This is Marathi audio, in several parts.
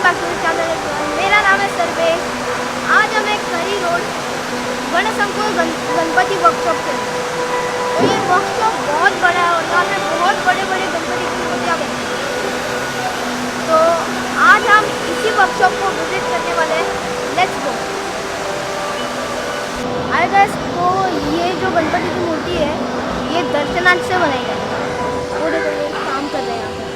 Back to channel. मेरा नाम है सर्वे। आज हम एक करी रोड गणेशंकुर गणपति वर्कशॉप पे। तो ये वर्कशॉप बहुत बड़ा है और यहाँ पे बहुत बड़े बड़े गणपति की मूर्तियाँ बनती हैं। तो आज हम इसी वर्कशॉप को विजिट करने वाले हैं। Let's go. आई गेस तो ये जो गणपति की मूर्ति है ये दर्शनार्थ से बनाई गई है। वो देखो ये काम कर रहे हैं यहाँ पे।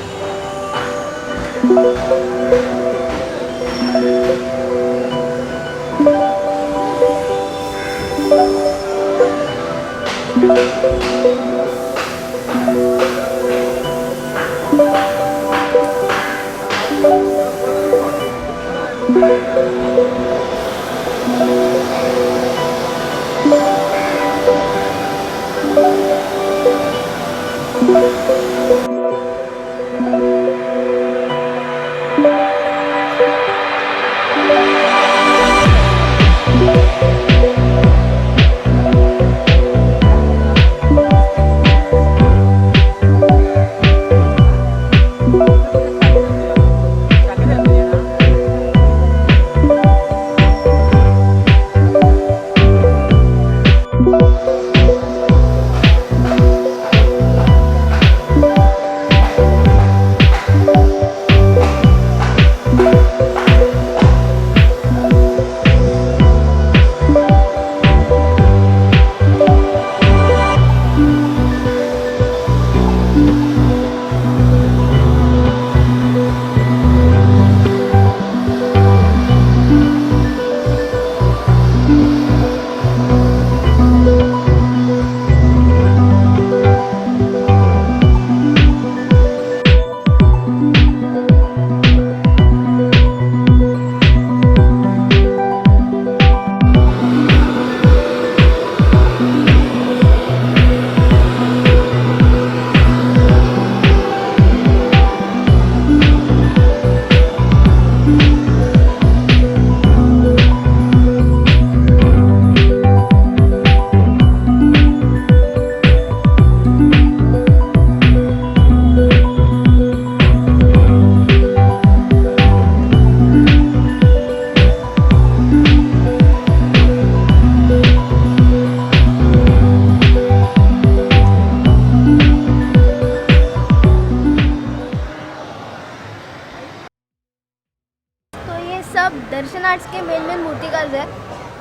सब दर्शनार्थ के मेन मूर्तिकार है।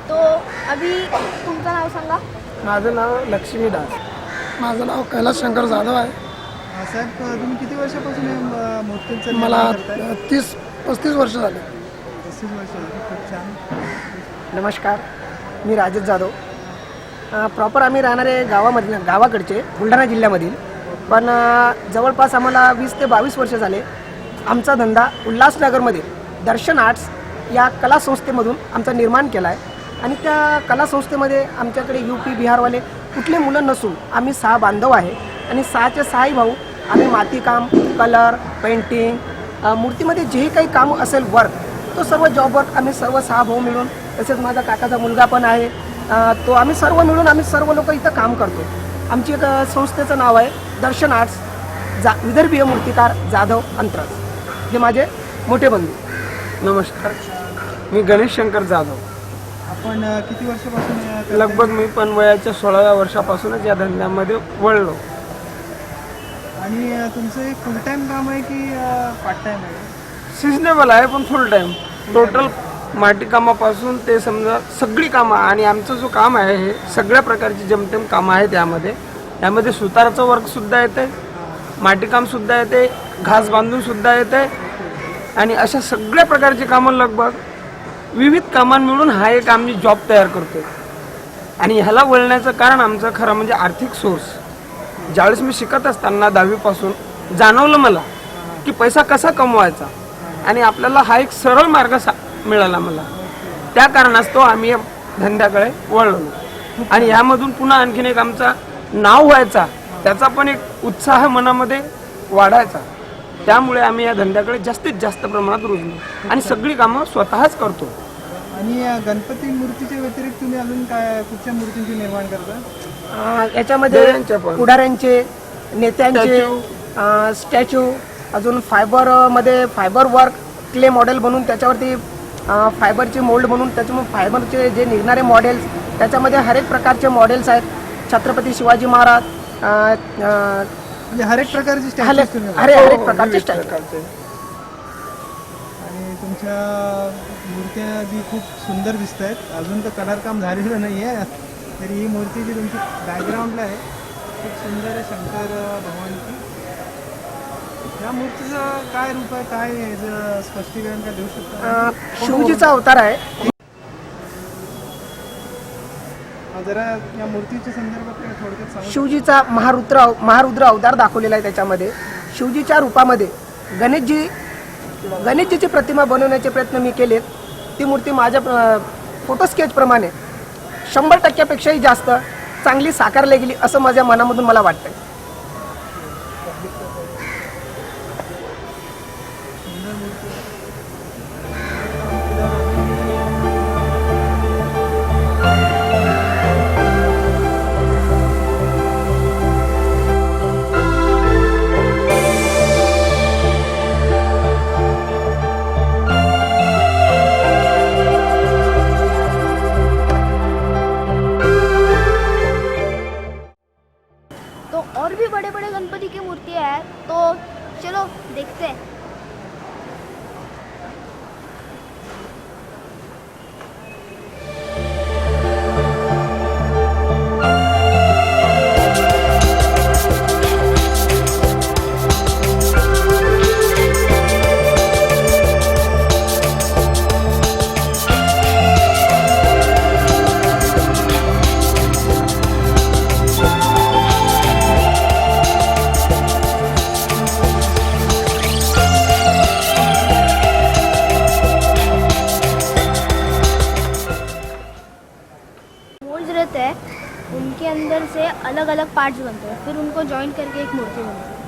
तो अभी तुमचं नाव सांगा। माझं नाव लक्ष्मीदास। माझं नाव कैलास शंकर जाधव आहे। साहेब तुम्ही किती वर्षापासून हे मूर्तींचं मला निर्माण करताय? 30-35 वर्ष झाले। 35 वर्ष झाली. खूप छान. नमस्कार, मी राजेश जाधव। प्रॉपर आम्ही राहणारे गावाकडचे बुलढाणा जिल्ह्यामधील, पण जवळपास आम्हाला 20 ते 22 वर्ष झाले। आमचा धंदा उल्हासनगरमध्ये दर्शन आर्ट्स या कला संस्थेमधून आमचा निर्माण केला आहे। आणि त्या कला संस्थेमध्ये आमच्याकडे UP बिहारवाले कुठले मुलं नसून आम्ही 6 बांधव आहे आणि 6चे 6ही भाऊ आम्ही मातीकाम, कलर, पेंटिंग, मूर्तीमध्ये जेही काही काम असेल वर्क, तो सर्व जॉब वर्क आम्ही सर्व 6 भाऊ मिळून, तसेच माझा काकाचा मुलगा पण आहे, तो आम्ही सर्व मिळून आम्ही सर्व लोक इथं काम करतो। आमची एक संस्थेचं नाव आहे दर्शन आर्ट्स विदर्भीय मूर्तिकार जाधव अंतरज, हे माझे मोठे बंधू। नमस्कार, मी गणेश शंकर जाधव। आपण किती वर्षापासून करताय? लगभग मी पण वयाच्या 16व्या वर्षापासूनच या धंद्यामध्ये वळलो। आणि तुमचं एक फुल टाइम काम आहे की पार्ट टाइम आहे? सिजनेबल आहे पण फुल टाइम। टोटल माटीकामापासून ते समजा सगळी कामं, आणि आमचं जो काम आहे हे सगळ्या प्रकारची जमतेम कामं आहेत यामध्ये सुताराचं वर्कसुद्धा येते, माटीकामसुद्धा येते, घास बांधूनसुद्धा येते, आणि अशा सगळ्या प्रकारची कामं लगभग विविध कामां मिळून हा एक आम्ही जॉब तयार करतो। आणि ह्याला वळण्याचं कारण आमचं खरं म्हणजे आर्थिक सोर्स। ज्यावेळेस मी शिकत असताना 10वीपासून जाणवलं मला की पैसा कसा कमवायचा, आणि आपल्याला हा एक सरळ मार्ग मिळाला मला। त्या कारणास्तव आम्ही या धंद्याकडे वळलो आणि यामधून पुन्हा आणखीन एक आमचा नाव व्हायचा, त्याचा पण एक उत्साह मनामध्ये वाढायचा। त्यामुळे आम्ही या धंद्याकडे जास्तीत जास्त प्रमाणात रुजलो आणि सगळी कामं स्वतःच करतो। आणि गणपती मूर्तीच्या व्यतिरिक्त तुम्ही अजून काय कुठच्या मूर्तींचे निर्माण करता? याच्यामध्ये पुढाऱ्यांचे, नेत्यांचे स्टॅच्यू, अजून फायबरमध्ये फायबर वर्क, क्ले मॉडेल बनवून त्याच्यावरती फायबरचे मोल्ड बनवून त्याच्यामुळे फायबरचे जे निघणारे मॉडेल्स त्याच्यामध्ये हर एक प्रकारचे मॉडेल्स आहेत. छत्रपती शिवाजी महाराज म्हणजे हर एक प्रकारची स्टॅच्यूज तुम्ही हर एक प्रकारचे स्टाईल. आणि तुमच्या मूर्त्या बी खूप सुंदर दिसत आहेत. अजून तर कलर काम झालेलं नाही आहे, तरी ही मूर्ती जी तुमची बॅकग्राऊंडला आहे खूप सुंदर आहे. शंकर भगवानची या मूर्तीचं काय रूप आहे, काय याचं स्पष्टीकरण काय देऊ शकता? शिवजीचा अवतार आहे. जरा या मूर्तीच्या संदर्भात काय थोडक्यात सांगू? शिवजीचा महारुद्र अवतार दाखवलेला आहे. त्याच्यामध्ये शिवजीच्या रूपामध्ये गणेशजीची प्रतिमा बनवण्याचे प्रयत्न मी केलेत. ती मूर्ती माझ्या फोटो स्केचप्रमाणे 100%पेक्षाही जास्त चांगली साकारली गेली असं माझ्या मनामधून मला वाटतंय. तो और भी बड़े बड़े गणपति की मूर्तियाँ हैं, तो चलो देखते हैं. मोल्ड्स रहते हैं, उनके अंदर से अलग अलग पार्ट्स बनते हैं, फिर उनको जॉइन करके एक मूर्ति बनती है.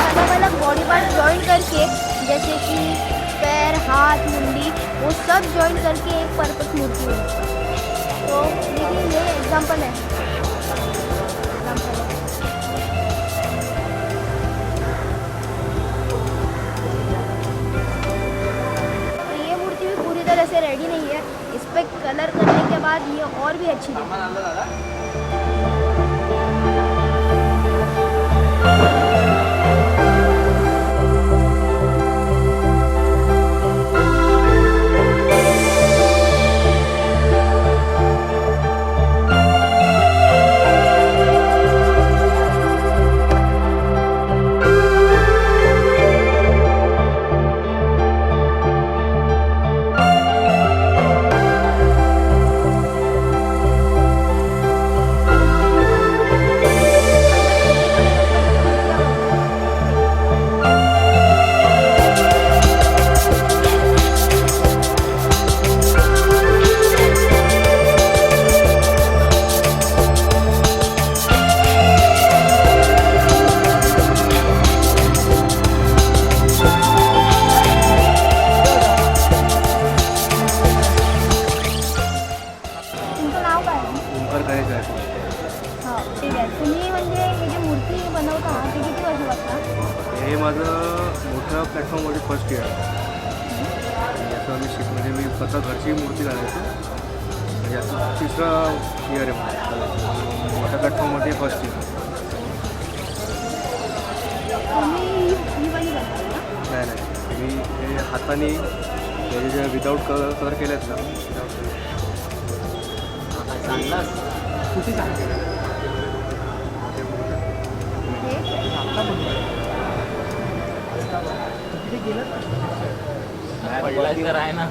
अलग अलग बॉडी पार्ट जॉइन करके, जैसे कि पैर, हाथ, मुंडी, वो सब जॉइन करके एक परफेक्ट मूर्ति बनती है. तो देखिए ये एग्जांपल है. ये मूर्ति भी पूरी तरह से रेडी नहीं है. इस पे कलर करने के बाद ये और भी अच्छी दिखेगी. तुमचं नाव काय आहे? ओंकार करायचं आहे. हो ठीक आहे. तुम्ही म्हणजे ही जी मूर्ती बनवता ती किती वर्षापासून? हे माझं मोठ्या प्लॅटफॉर्ममध्ये फर्स्ट इयर आहे. आणि याचं मी म्हणजे मी स्वतः घरची मूर्ती घालायचो. म्हणजे याचं तिसरं इयर आहे मला मोठ्या प्लॅटफॉर्ममध्ये फर्स्ट इयर. तुम्ही ही वाली बनवता ना? नाही मी हे हाताने त्याचे जे विदाऊट कलर केले आहेत ना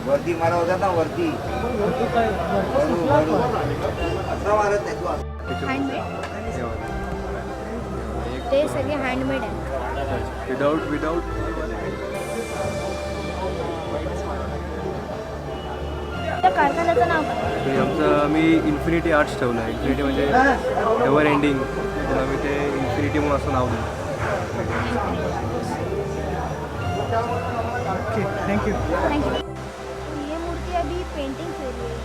वरती मारा होता ना वरती असा मारत नाही तू. हँडमेड. ते सगळे हँडमेड आहे. विदाऊट त्या कारखान्याचं नाव काय? आमचं मी इन्फिनिटी आर्ट्स ठेवलं आहे. इन्फिनिटी म्हणजे एव्हर एंडिंग म्हणून आम्ही ते इन्फिनिटी म्हणून असं नाव दिलं. Okay, thank you. थँक्यू. ये मूर्ति अभी पेंटिंग हो रही है.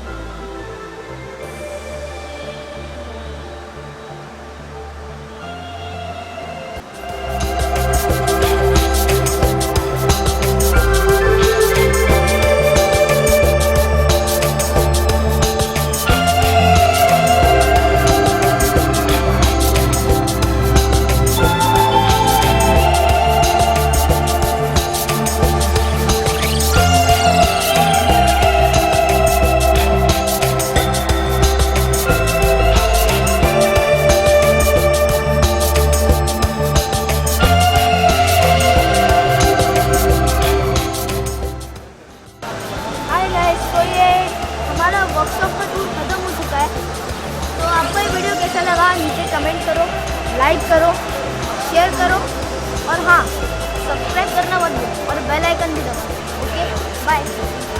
ये हमारा वर्कशॉप का टूर ख़त्म हो चुका है। तो आपको ये वीडियो कैसा लगा नीचे कमेंट करो, लाइक करो, शेयर करो और हाँ सब्सक्राइब करना मत भूलो और बेल आइकन भी दबाओ। Okay bye.